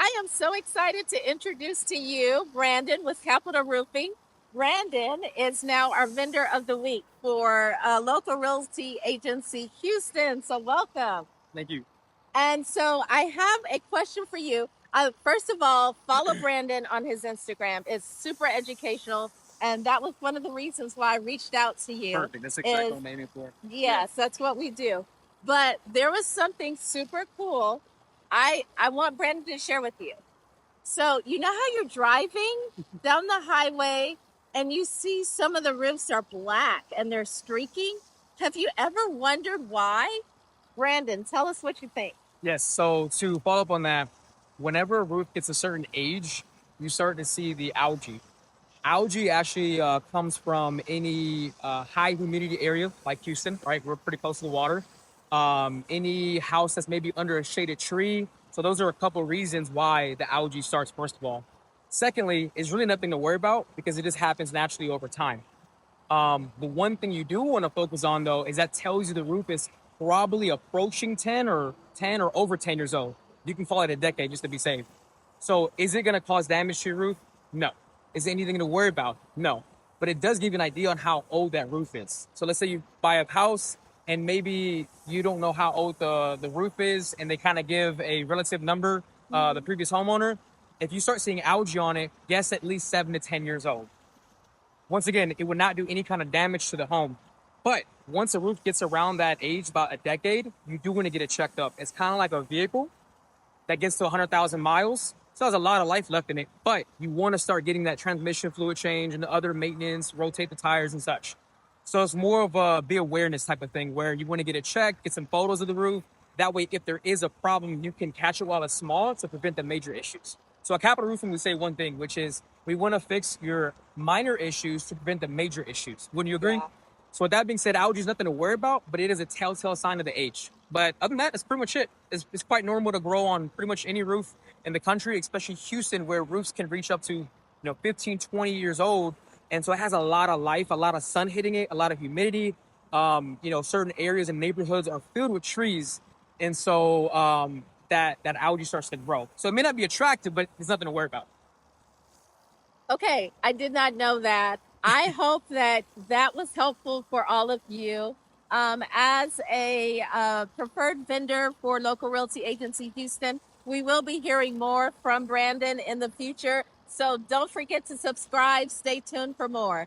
I am so excited to introduce to you Brandon with Capital Roofing. Brandon is now our vendor of the week for local realty agency Houston. So welcome. Thank you. And so I have a question for you. First of all, follow Brandon on his Instagram. It's super educational. And that was one of the reasons why I reached out to you. Perfect. That's exactly what I'm aiming for. Yes, that's what we do. But there was something super cool I want Brandon to share with you. So you know how you're driving down the highway and you see some of the roofs are black and they're streaking? Have you ever wondered why? Brandon, tell us what you think. Yes. So to follow up on that, whenever a roof gets a certain age, you start to see the algae. Algae actually comes from any high humidity area like Houston, right? We're pretty close to the water. Any house that's maybe under a shaded tree. So those are a couple reasons why the algae starts, first of all. Secondly, it's really nothing to worry about because it just happens naturally over time. The one thing you do want to focus on though is that tells you the roof is probably approaching 10 or over 10 years old. You can call it a decade just to be safe. So is it going to cause damage to your roof? No. Is it anything to worry about? No. But it does give you an idea on how old that roof is. So let's say you buy a house and maybe you don't know how old the roof is and they kind of give a relative number, the previous homeowner. If you start seeing algae on it, guess at least 7 to 10 years old. Once again, it would not do any kind of damage to the home. But once a roof gets around that age, about a decade, you do want to get it checked up. It's kind of like a vehicle that gets to 100,000 miles. So there's a lot of life left in it, but you want to start getting that transmission fluid change and the other maintenance, rotate the tires and such. So it's more of a be awareness type of thing where you want to get it checked, get some photos of the roof. That way, if there is a problem, you can catch it while it's small to prevent the major issues. So at Capital Roofing, we say one thing, which is we want to fix your minor issues to prevent the major issues. Wouldn't you agree? Yeah. So with that being said, algae is nothing to worry about, but it is a telltale sign of the age. But other than that, that's pretty much it. It's quite normal to grow on pretty much any roof in the country, especially Houston, where roofs can reach up to 15, 20 years old. And so it has a lot of life, a lot of sun hitting it, a lot of humidity. Certain areas and neighborhoods are filled with trees. And so that algae starts to grow. So it may not be attractive, but there's nothing to worry about. Okay, I did not know that. I hope that that was helpful for all of you. As a preferred vendor for local realty agency Houston, we will be hearing more from Brandon in the future. So don't forget to subscribe. Stay tuned for more.